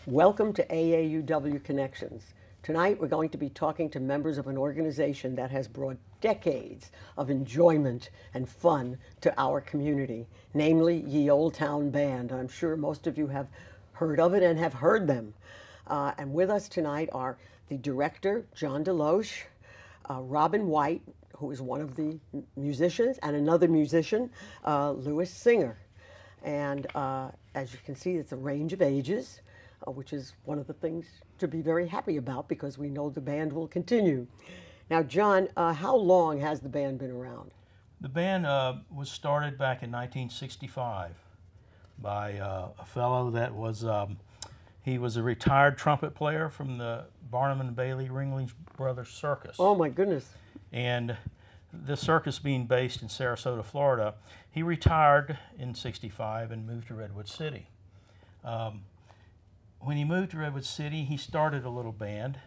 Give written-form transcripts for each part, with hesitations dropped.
Welcome to AAUW Connections. Tonight we're going to be talking to members of an organization that has brought decades of enjoyment and fun to our community, namely YeOldeTowne Band. I'm sure most of you have heard of it and have heard them. And with us tonight are the director, John DeLoche, Robin White, who is one of the musicians, and another musician, Louis Singer. And as you can see, it's a range of ages, which is one of the things to be very happy about because we know the band will continue. Now, John, how long has the band been around? The band was started back in 1965 by a fellow that was, he was a retired trumpet player from the Barnum and Bailey Ringling Brothers Circus. Oh my goodness. And the circus being based in Sarasota, Florida, he retired in '65 and moved to Redwood City. When he moved to Redwood City, he started a little band,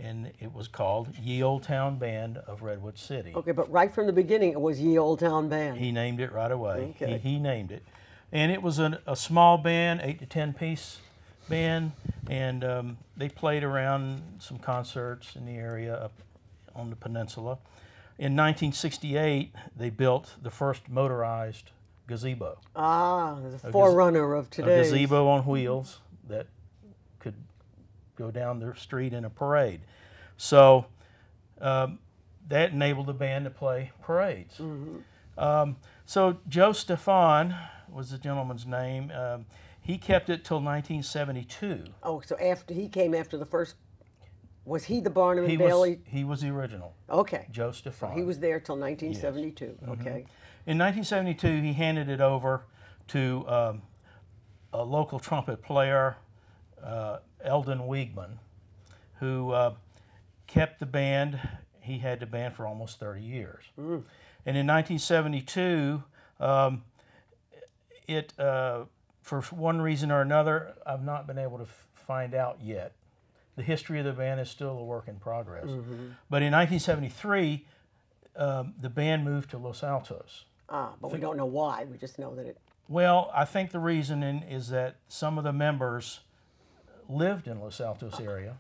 and it was called YeOldeTowne Band of Redwood City. Okay, but right from the beginning, it was YeOldeTowne Band. He named it right away. Okay. He named it. And it was a small band, 8 to 10 piece band, and they played around some concerts in the area up on the peninsula. In 1968, they built the first motorized gazebo. Ah, the forerunner of today's. A gazebo on wheels that could go down the street in a parade. So that enabled the band to play parades. Mm-hmm. So Joe Stefan was the gentleman's name. He kept it till 1972. Oh, so after he came after the first, was he the Barnum and Bailey? He was the original. Okay. Joe Stefan. He was there till 1972. Yes. Okay. Mm-hmm. In 1972, he handed it over to a local trumpet player, Eldon Wiegman, who kept the band. He had the band for almost 30 years. Mm. And in 1972, for one reason or another, I've not been able to find out yet. The history of the band is still a work in progress. Mm-hmm. But in 1973, the band moved to Los Altos. Ah, but we don't know why. We just know that it... Well, I think the reason is that some of the members lived in Los Altos area,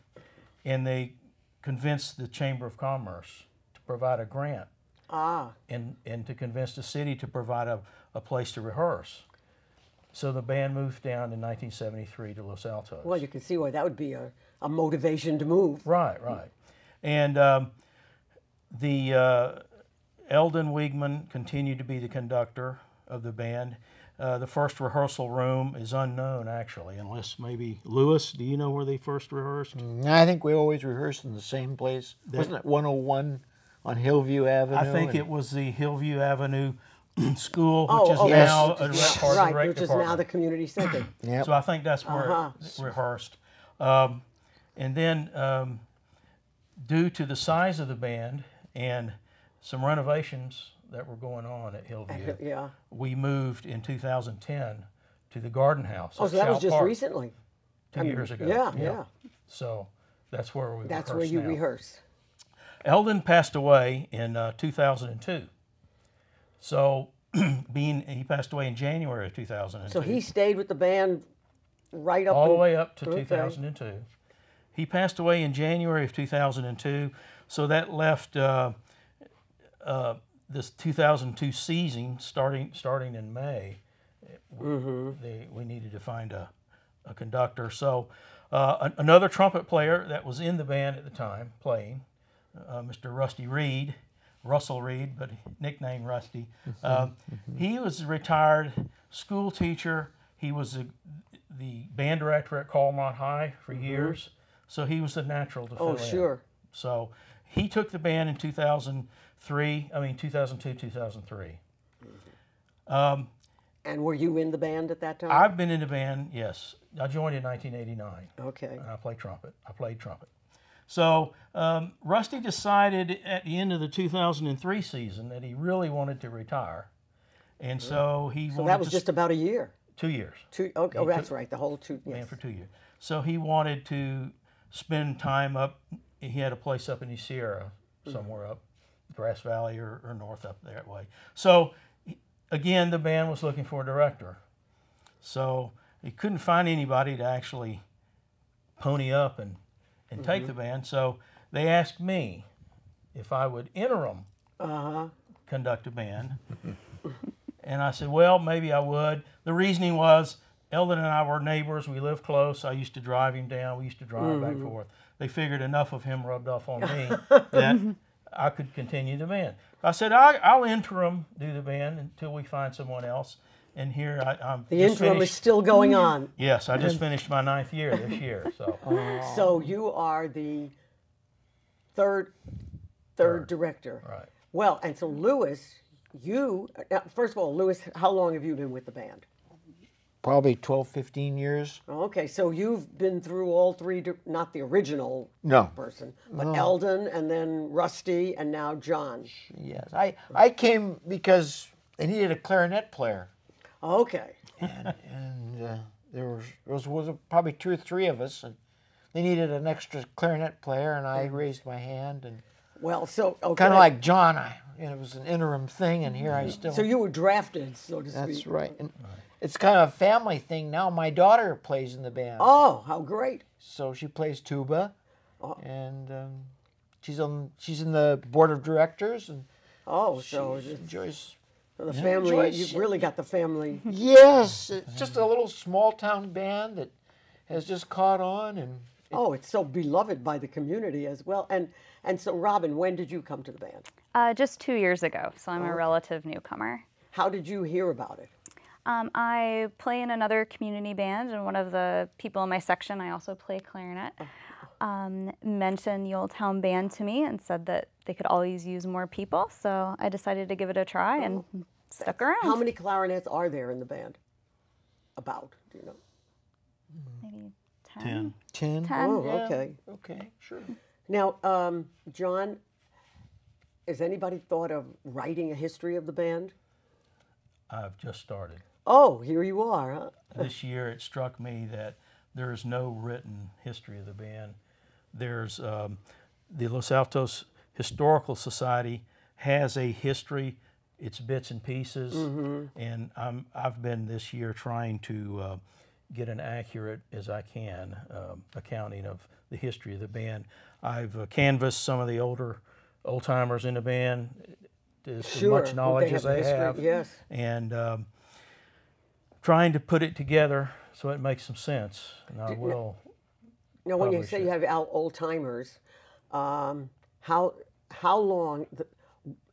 and they convinced the Chamber of Commerce to provide a grant. Ah. And to convince the city to provide a place to rehearse. So the band moved down in 1973 to Los Altos. Well, you can see why that would be a motivation to move. Right. And Eldon Wiegman continued to be the conductor of the band. The first rehearsal room is unknown, actually, unless maybe, Louis, do you know where they first rehearsed? I think we always rehearsed in the same place. Wasn't it 101 on Hillview Avenue? I think it was the Hillview Avenue School, which Oh, is oh, now yes. a Right, rec which is department. now the community center. Yep. So I think that's where it rehearsed. And then due to the size of the band and some renovations that were going on at Hillview, Yeah. we moved in 2010 to the Garden House. Oh, at so that was Shoup just Park, recently. 2 years ago. Yeah. So that's where we That's rehearse where you now. rehearse. Eldon passed away in 2002. So he passed away in January of 2002. So he stayed with the band right up all the in- way up to Okay. 2002. He passed away in January of 2002, so that left this 2002 season starting in May. We needed to find a conductor. So another trumpet player that was in the band at the time playing, Mr. Russell Reed, but nicknamed Rusty. He was a retired school teacher. He was the band director at Colmont High for years, so he was the natural to fill in. Oh, sure. So he took the band in 2002, 2003. And were you in the band at that time? I've been in the band, yes. I joined in 1989. Okay. And I played trumpet. So Rusty decided at the end of the 2003 season that he really wanted to retire. And so he wanted to... So that was just about a year. 2 years. Okay. Oh, that's right. The whole 2 years. Man for 2 years. So he wanted to spend time up. He had a place up in the Sierra, somewhere up Grass Valley or north up that way. So again, the band was looking for a director. So he couldn't find anybody to actually pony up and take the band. So they asked me if I would interim conduct a band. And I said, well, maybe I would. The reasoning was Eldon and I were neighbors. We lived close. I used to drive him down. We used to drive back and forth. They figured enough of him rubbed off on me that I could continue the band. I said, I'll interim do the band until we find someone else. And here I'm. The interim is still going on. Yes, I just finished my 9th year this year. So. So you are the third director. Right. Well, and so Louis, first of all, Louis, how long have you been with the band? Probably 12, 15 years. Okay, so you've been through all three, not the original person, but Eldon and then Rusty and now John. Yes, I came because they needed a clarinet player. Okay. And there was probably 2 or 3 of us, and they needed an extra clarinet player, and I raised my hand. And well, so okay. kind of like John, it was an interim thing, and here I still. So you were drafted, so to speak. That's right. And it's kind of a family thing now. My daughter plays in the band. Oh, how great! So she plays tuba, and she's in the board of directors, and so she enjoys. The family, you've really got the family. Yes, it's just a little small town band that has just caught on, and it's so beloved by the community as well. And so, Robin, when did you come to the band? Just 2 years ago, so I'm a relative newcomer. How did you hear about it? I play in another community band, and one of the people in my section, I also play clarinet, mentioned the Ole Towne Band to me and said that they could always use more people, so I decided to give it a try and stuck around. How many clarinets are there in the band? About, do you know? Maybe 10. 10. 10. Oh, yeah, okay. okay, sure. Now, John, has anybody thought of writing a history of the band? I've just started. Oh, here you are, huh? This year it struck me that there is no written history of the band. There's the Los Altos Historical Society has a history, it's bits and pieces, and I've been this year trying to get an accurate as I can accounting of the history of the band. I've canvassed some of the older old-timers in the band, as much knowledge as they have, yes. and trying to put it together so it makes some sense. And I will. Now, when you say you have old timers, how long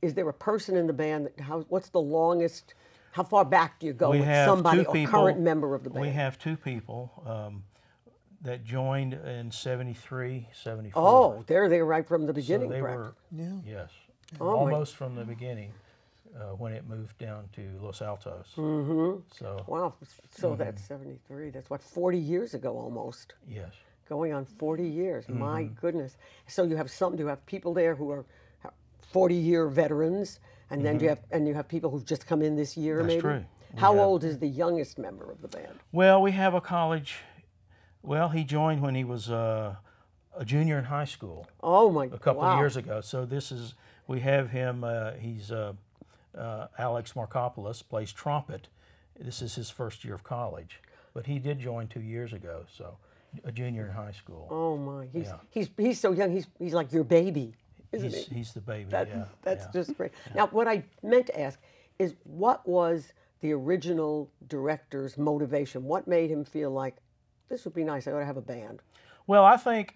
is there a person in the band? What's the longest? How far back do you go with somebody or current member of the band? We have 2 people that joined in 73, 74. Oh, they're right from the beginning. So they were, yes, almost from the beginning. When it moved down to Los Altos. So wow, so that's 73. That's what, 40 years ago almost. Yes. Going on 40 years. My goodness. So you have people there who are 40-year veterans, and then you have people who've just come in this year. That's maybe. true. How old is the youngest member of the band? Well, we have a college. Well, he joined when he was a junior in high school. Oh my! A couple of years ago. So we have him. He's Alex Markopoulos, plays trumpet. This is his first year of college, but he did join 2 years ago, so a junior in high school. Oh my, he's so young. He's like your baby, isn't he? He's the baby. That's just great. Now, what I meant to ask is, what was the original director's motivation? What made him feel like this would be nice? I ought to have a band. Well, I think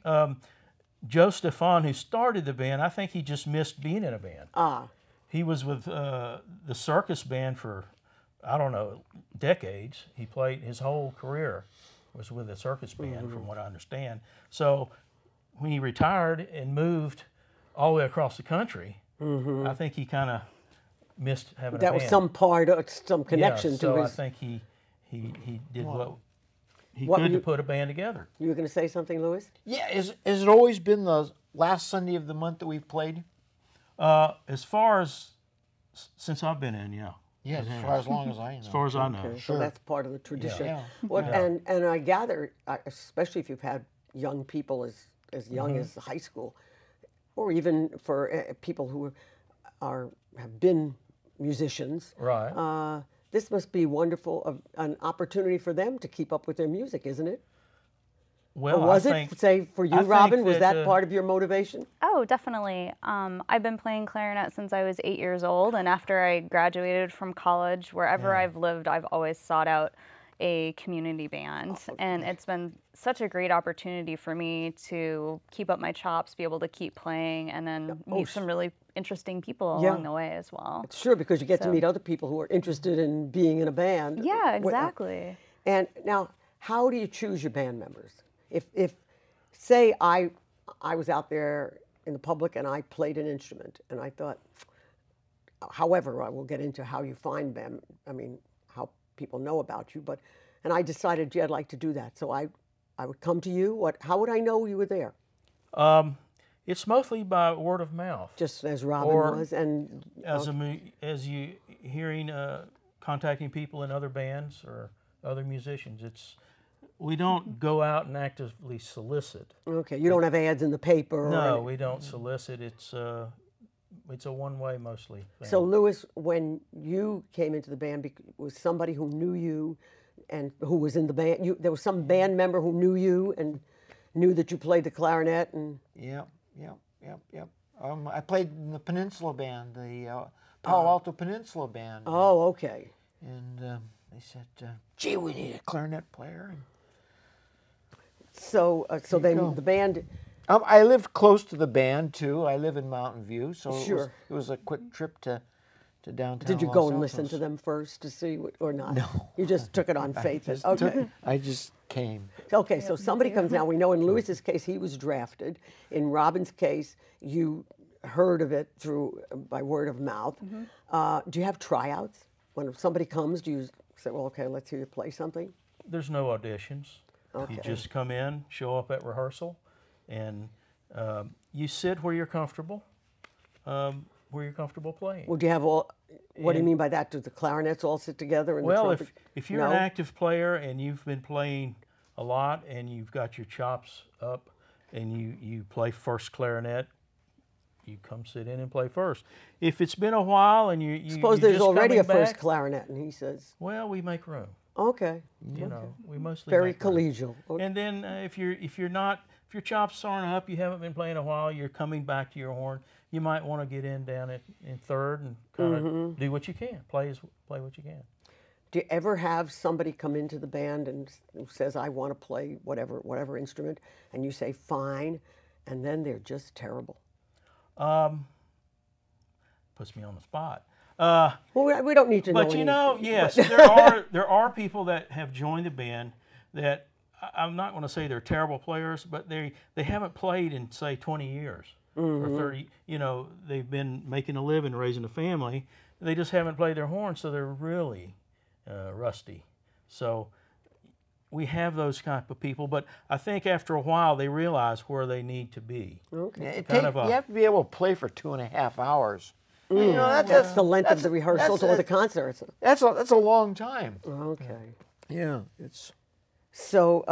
Joe Stefan, who started the band, I think he just missed being in a band. He was with the circus band for, I don't know, decades. He played his whole career was with a circus band, from what I understand. So when he retired and moved all the way across the country, I think he kind of missed having a band. That was some part of some connection to so his. I think he did what he could to put a band together. You were going to say something, Louis? Yeah, has it always been the last Sunday of the month that we've played? As far as since I've been in, yeah. Yes, as far as long as I know. As far as I know. Okay, so that's part of the tradition. Yeah. What, and I gather, especially if you've had young people as young as high school, or even for people who have been musicians. Right. This must be wonderful, an opportunity for them to keep up with their music, isn't it? Well, Or was I it, think, say, for you, I think Robin? Was that, that part of your motivation? Oh, definitely. I've been playing clarinet since I was 8 years old, and after I graduated from college, wherever I've lived, I've always sought out a community band, and it's been such a great opportunity for me to keep up my chops, be able to keep playing, and then meet some really interesting people along the way as well. It's sure, because you get to meet other people who are interested in being in a band. Yeah, exactly. And now, how do you choose your band members? If say I was out there in the public and I played an instrument and I thought, however, I will get into how you find them, I mean, how people know about you, and I decided, gee, I'd like to do that. So I would come to you. How would I know you were there? It's mostly by word of mouth. Just as Robin was, and As you hearing, contacting people in other bands or other musicians. We don't go out and actively solicit. Okay, you don't have ads in the paper. No, we don't solicit. It's a one-way mostly thing. So Louis, when you came into the band, was somebody who knew you, and who was in the band? There was some band member who knew you and knew that you played the clarinet, and Yep. I played in the Peninsula Band, the Palo Alto Peninsula Band. oh, okay. And they said, "Gee, we need a clarinet player." And So, then the band. I lived close to the band too. I live in Mountain View, so Sure. it was a quick trip to downtown. Did you Los go and listen Altos. to them first to see or not? No. You just took it on faith. Okay. I just came. Okay, so somebody comes now. We know in Louis's case he was drafted. In Robin's case, you heard of it by word of mouth. Do you have tryouts? When somebody comes, do you say, "Well, okay, let's hear you play something"? There's no auditions. Okay. You just come in, show up at rehearsal, and you sit where you're comfortable. Playing. Well, do you have all? What do you mean by that? Do the clarinets all sit together? And Well, the trumpet? if you're an active player and you've been playing a lot and you've got your chops up and you play first clarinet, you come sit in and play first. If it's been a while and you suppose you're there's just already a coming first back, clarinet, and he says, well, we make room. "Okay, You know, we mostly very make room. collegial." Okay. And then if your chops aren't up, you haven't been playing a while, you're coming back to your horn, you might want to get down in third and kind of do what you can, play what you can. Do you ever have somebody come into the band and who says, "I want to play whatever instrument," and you say, "Fine," and then they're just terrible? Puts me on the spot. Well, we don't need to know. But any- yes, there are people that have joined the band that I'm not going to say they're terrible players, but they haven't played in, say, 20 years or 30. They've been making a living, raising a family. They just haven't played their horn, so they're really rusty. So we have those kind of people, but I think after a while they realize where they need to be. Okay. You have to be able to play for 2.5 hours. That's the length of the rehearsals or the concerts. That's a long time. Okay. Yeah, it's. So,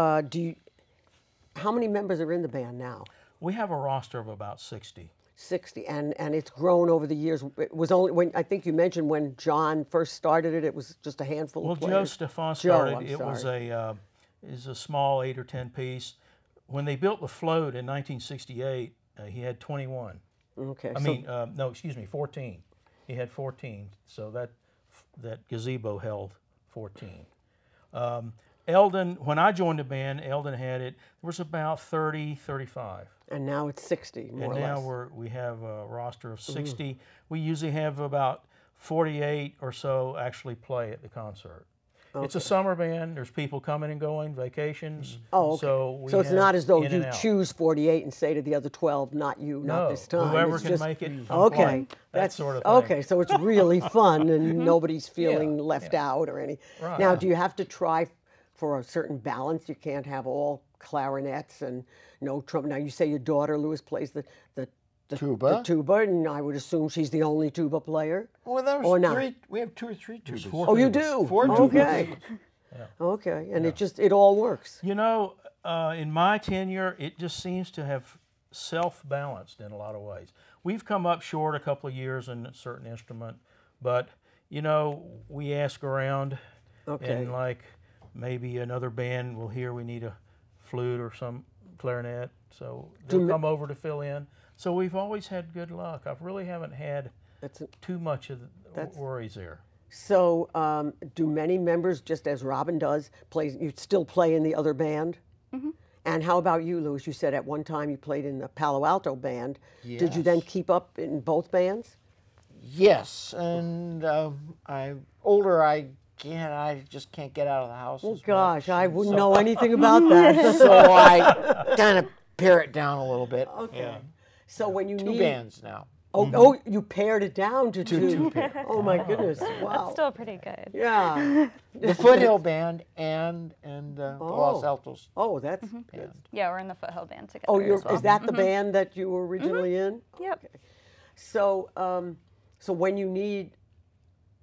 how many members are in the band now? We have a roster of about 60. 60, and it's grown over the years. It was only when I think you mentioned when John first started it, it was just a handful Well, of Joe players. Stefan started. I'm It was sorry. is a small 8 or 10 piece. When they built the float in 1968, he had 21. Okay. I mean, no, excuse me, 14. He had 14. So that gazebo held 14. Eldon, when I joined the band, Eldon had it. There was about 30, 35. And now it's 60, more or less. And now we have a roster of 60. We usually have about 48 or so actually play at the concert. Okay. It's a summer band. There's people coming and going, vacations. Oh, okay. So it's not as though in you and out. choose 48 and say to the other 12, "Not you, not this time." Whoever It's can just, make it. Okay, that sort of thing. Okay, so it's really fun and nobody's feeling left out or any. Right. Now, do you have to try for a certain balance? You can't have all clarinets and no trumpet. Now, you say your daughter, Louis, plays the Tuba. the tuba, and I would assume she's the only tuba player. Well, there's Or not. three. We have 2 or 3 tubas. Oh, you do? Four tubas. Okay. Okay, and it all works. You know, in my tenure, it just seems to have self-balanced in a lot of ways. We've come up short a couple of years in a certain instrument, but, we ask around, Okay. and like maybe another band will hear we need a flute or some clarinet. So they'll come over to fill in. So we've always had good luck. I really haven't had too much of the worries there. So do many members, just as Robin does, you still play in the other band? And how about you, Louis? You said at one time you played in the Palo Alto band. Yes. Did you then keep up in both bands? Yes, and older. I just can't get out of the house. Oh as gosh, much, I and wouldn't so- know anything about that. So I kind of pare it down a little bit. Okay. Yeah. So when you Two need bands now. oh, you pared it down to two. pairs. Oh my goodness! Wow. That's still pretty good. Yeah. The Foothill Band and the Los Altos Oh, that's band. Yeah, we're in the Foothill Band together. Oh, as well. is that the band that you were originally in? Yep. So, so when you need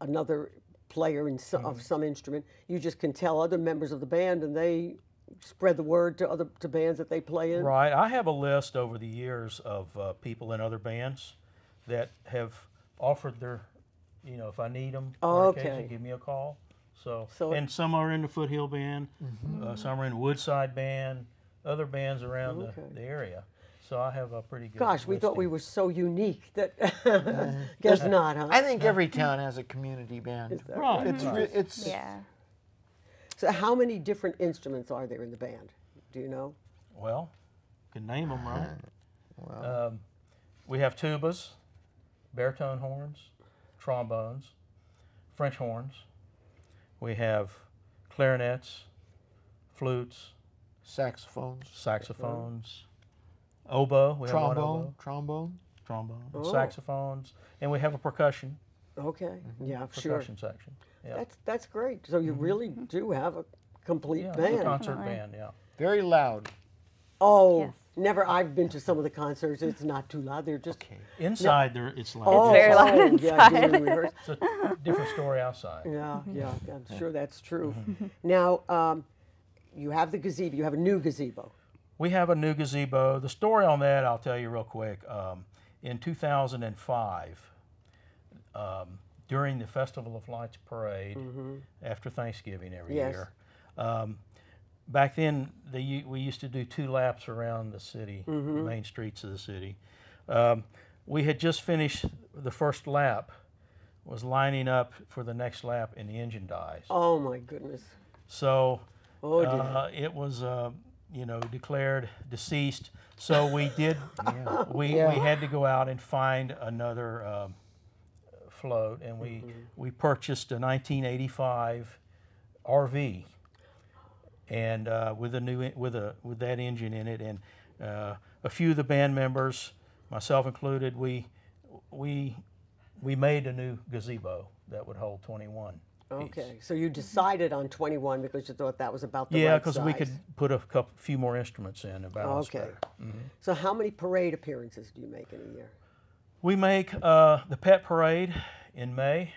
another player in of some instrument, you just can tell other members of the band, and they spread the word to bands that they play in. Right. I have a list over the years of people in other bands that have offered their, if I need them, on occasion, give me a call. So and some are in the Foothill Band, some are in Woodside Band, other bands around the area. So I have a pretty good. Gosh, we thought we listing. were so unique that guess not, huh? I think every town has a community band. Right. It's Yeah. So how many different instruments are there in the band? Do you know? Well, can name them, right? Well, We have tubas, baritone horns, trombones, French horns. We have clarinets, flutes, saxophones, oboe. We have one oboe, trombone. saxophones, and we have a percussion Okay, yeah, sure. percussion section. Yeah, That's great. So you really do have a complete yeah, band. it's a concert Definitely. band. Yeah. Very loud. Oh, Yes. never. I've been to some of the concerts. It's not too loud. They're just. Inside there, it's loud. Oh, very loud Yeah, inside. during rehearsal. It's a different story outside. Yeah, I'm sure that's true. Now, you have the gazebo. You have a new gazebo. We have a new gazebo. The story on that, I'll tell you real quick. In 2005, during the Festival of Lights parade, after Thanksgiving every Yes. year, back then we used to do 2 laps around the city, the main streets of the city. We had just finished the first lap, was lining up for the next lap, and the engine dies. Oh my goodness. So Oh dear. it was, declared deceased. So we did. We had to go out and find another float, and we purchased a 1985 RV, and with a new with that engine in it, and a few of the band members, myself included, we made a new gazebo that would hold 21. Okay, so you decided on 21 because you thought that was about the Yeah, right because we size. could put a few more instruments in and balance Okay. better. So how many parade appearances do you make in a year? We make the Pet Parade in May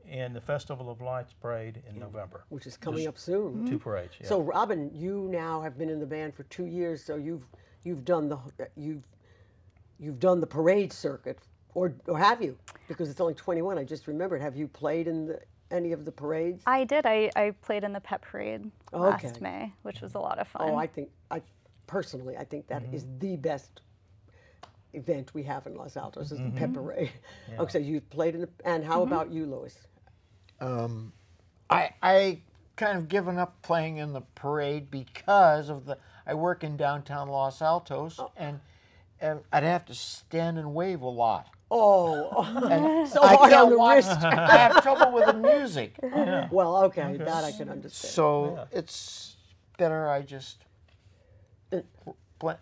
and the Festival of Lights Parade in November. Which is coming up soon. 2 parades. Yeah. So Robin, you now have been in the band for 2 years, so you've done the parade circuit, or have you? Because it's only 21. I just remembered. Have you played in any of the parades? I did. I played in the Pet Parade Okay. last May, which was a lot of fun. Oh, I personally think that is the best event we have in Los Altos is the Pet Parade. Okay, so you've played in the, and how about you, Louis? I kind of given up playing in the parade because of I work in downtown Los Altos, and I'd have to stand and wave a lot. Oh, And so I hard can't on the watch. wrist. I have trouble with the music, Well, okay, that I can understand. so it's better I just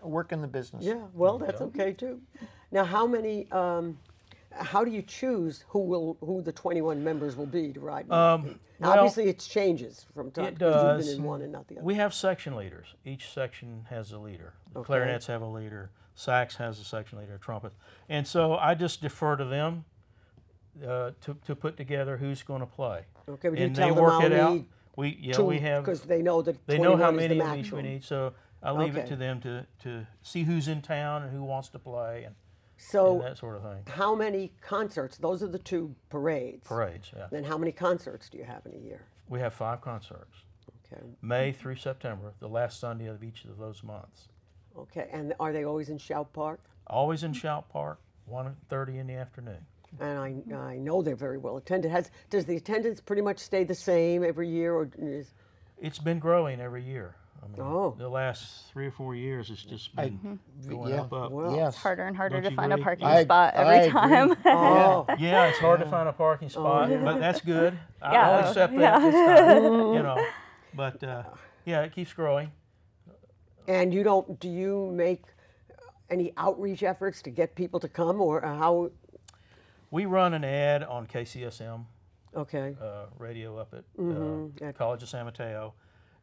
work in the business. Yeah, well, that's okay too. Now, how many? How do you choose who the 21 members will be to ride? Obviously, it changes from time it because you've does. been in one and not the other. We have section leaders. Each section has a leader. The clarinets have a leader. Sax has a section leader. Trumpet, and so I just defer to them to put together who's going to play. Okay, but you and tell they them work I'll it out. need We have because they know that they know how 21 is many the of each we maximum. need. So I leave it Okay. to them to see who's in town and who wants to play and So, that sort of thing. how many concerts? Those are the 2 parades. Parades, yeah. Then how many concerts do you have in a year? We have 5 concerts. Okay. May through September, the last Sunday of each of those months. Okay. And are they always in Shoup Park? Always in Shoup Park, 1:30 in the afternoon. And I know they're very well attended. Does the attendance pretty much stay the same every year, or is? It's been growing every year. I mean, Oh. the last 3 or 4 years, it's just been going up. Well, Yes. It's harder and harder Don't to you find a agree? parking I spot every agree. time. Oh. Yeah, it's hard to find a parking spot, but that's good. Yeah. I'll accept that Yeah. this time, you know. But yeah, it keeps growing. And do you make any outreach efforts to get people to come, or how? We run an ad on KCSM Okay. radio up at At- College of San Mateo,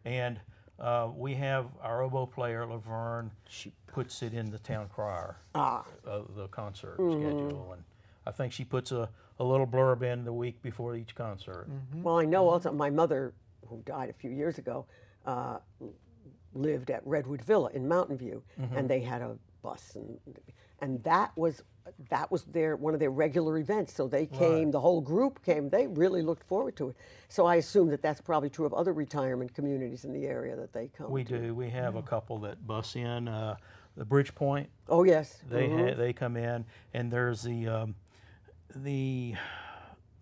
and we have our oboe player Laverne. She puts it in the town crier, the concert schedule, and I think she puts a little blurb in the week before each concert. Well, I know also my mother, who died a few years ago, lived at Redwood Villa in Mountain View, and they had a bus, and that was one of their regular events. So they came, the whole group came. They really looked forward to it. So I assume that that's probably true of other retirement communities in the area that they come. We to. do. We have a couple that bus in. The Bridgepoint, Oh yes. they come in, and there's the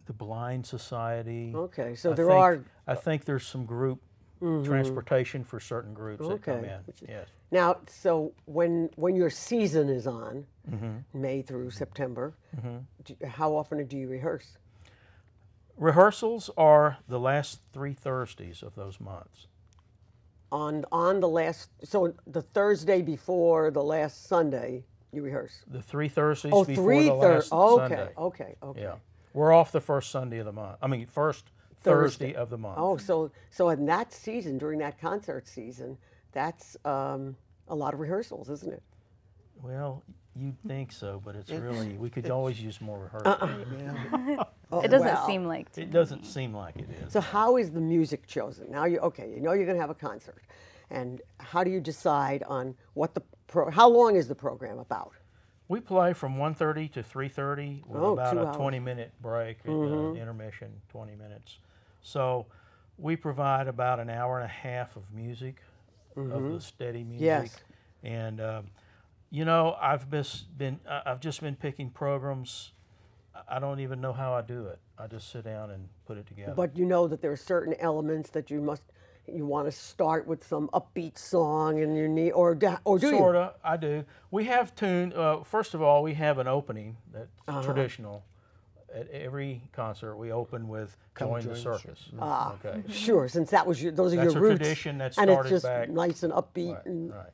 Blind Society. Okay, so I think there's some group transportation for certain groups that come Okay, in. which is- Yes. Now, so when your season is on, May through September, how often do you rehearse? Rehearsals are the last 3 Thursdays of those months. On the last, so the Thursday before the last Sunday, you rehearse. The 3 Thursdays Oh, before three the last Sunday. Okay. Yeah. We're off the first Sunday of the month. I mean, first Thursday of the month. Oh, so in that season, during that concert season, that's a lot of rehearsals, isn't it? Well, you'd think so, but it's really, we could always use more rehearsal. It doesn't well. seem like It doesn't seem like it is. So how is the music chosen? Now you know you're going to have a concert, and how do you decide on how long is the program about? We play from 1:30 to 3:30 with Oh, about 2 a hours. 20-minute break, intermission, 20 minutes. So we provide about an hour and a half of music, of the steady music. Yes. And you know, I've just been picking programs. I don't even know how I do it. I just sit down and put it together. But you know that there are certain elements that you want to start with some upbeat song, and you need, or do you? Sorta, I do. We have first of all, we have an opening that's traditional. At every concert, we open with "Join the Circus." Okay. Sure, since those are That's your a roots, tradition that and it's started just back. nice and upbeat. Right, And, right.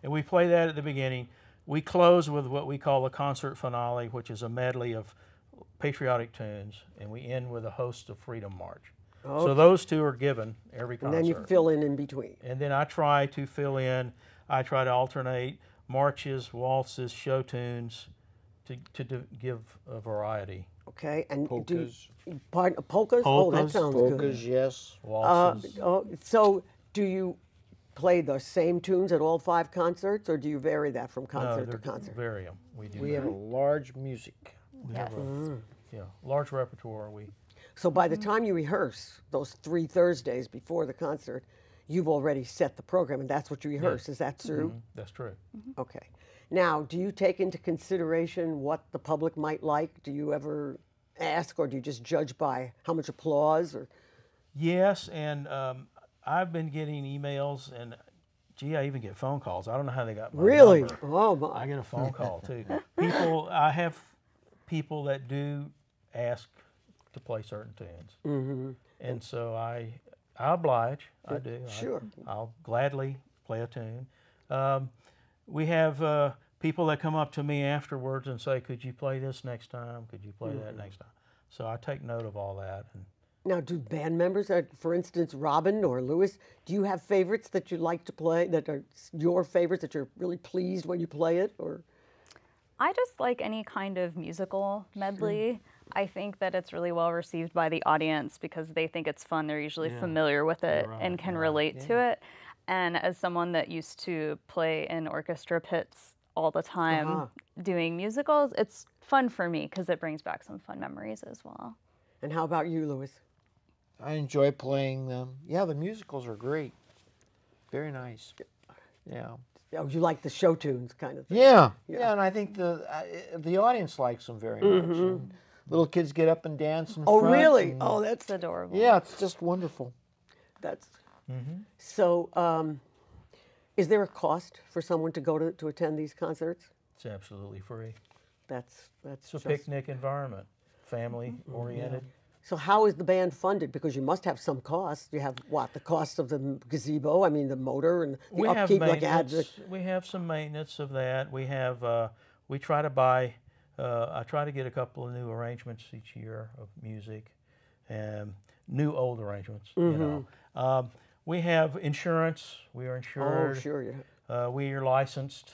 And we play that at the beginning. We close with what we call a concert finale, which is a medley of patriotic tunes, and we end with a Host of Freedom March. So those two are given every concert. and then you fill in between. And then I try to fill in. I try to alternate marches, waltzes, show tunes, to give a variety. Okay, and Polkas. Polkas? Oh, that Polkas. sounds Polkas, good. yes. Waltzes. So do you play the same tunes at all 5 concerts, or do you vary that from concert to concert? Vary 'em. We do. We have a large music. We have large repertoire. So by the time you rehearse those 3 Thursdays before the concert, you've already set the program, and that's what you rehearse. Is that true? That's true. Okay. Now, do you take into consideration what the public might like? Do you ever ask, or do you just judge by how much applause? Or Yes, and I've been getting emails, and gee, I even get phone calls. I don't know how they got my really? number. Oh my! I get a phone call too. I have people that do ask to play certain tunes, and so I oblige. I do. Sure. I'll gladly play a tune. We have people that come up to me afterwards and say, "Could you play this next time? Could you play that next time?" So I take note of all that. And Now, do band members, for instance, Robin or Louis, do you have favorites that you like to play, that are your favorites, that you're really pleased when you play it? Or I just like any kind of musical medley. I think that it's really well received by the audience because they think it's fun. They're usually familiar with it and can relate to it. And as someone that used to play in orchestra pits all the time doing musicals, it's fun for me because it brings back some fun memories as well. And how about you, Louis? I enjoy playing them. Yeah, the musicals are great. Very nice. Yeah. Oh, you like the show tunes kind of thing. Yeah, yeah, and I think the audience likes them very much. And little kids get up and dance in Oh, front. really? and- Oh, that's It's adorable. yeah, it's just wonderful. that's. So, is there a cost for someone to go to attend these concerts? It's absolutely free. That's It's a just- picnic environment, family oriented. So how is the band funded? Because you must have some costs. You have what? The cost of the gazebo? I mean, the motor and the We have upkeep. Like you had maintenance. We have some maintenance of that. We have. We try to buy. I try to get a couple of new arrangements each year of music, and new old arrangements. You know. We have insurance. We are insured. Oh, sure. We are licensed.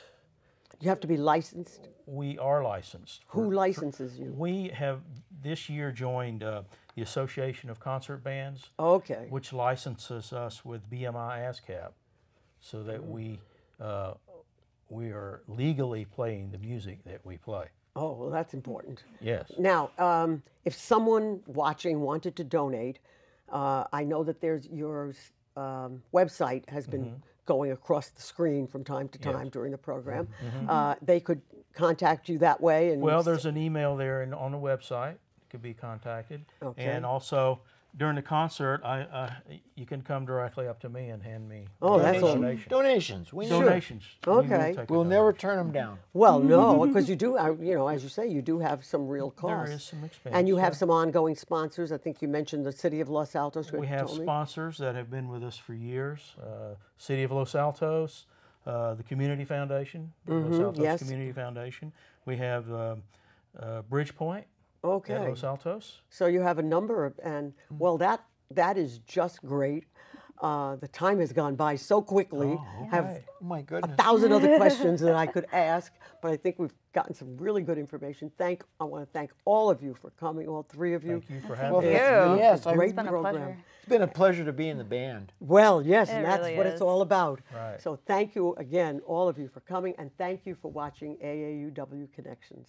You have to be licensed. We are licensed. Who licenses you? We have this year joined the Association of Concert Bands, Okay. which licenses us with BMI ASCAP, so that we are legally playing the music that we play. Oh, well, that's important. Yes. Now, if someone watching wanted to donate, I know that there's your website has been going across the screen from time to time during the program. They could contact you that way. And Well, there's an email there on the website. Could be contacted. Okay. And also during the concert, you can come directly up to me and hand me that's all. Donations. We need donations. We will Okay. take a We'll never donation. turn them down. Well, no, because you do, you know, as you say, you do have some real There costs. is some expense. And you have yeah. some ongoing sponsors. I think you mentioned the City of Los Altos. We have told me. sponsors that have been with us for years. City of Los Altos, the Community Foundation, Los Altos yes. Community Foundation. We have Bridgepoint at Okay. Los Altos. So you have a number of, and well, that is just great. The time has gone by so quickly. Have okay. Oh my goodness. 1,000 other questions that I could ask, but I think we've gotten some really good information. I want to thank all of you for coming, all three of you. Thank you for Well, having you. us. Yes, Great It's been a program. pleasure. it's been a pleasure to be in the band. Well, yes, It and that's really what it's is. all about. Right. So thank you again, all of you, for coming, and thank you for watching AAUW Connections.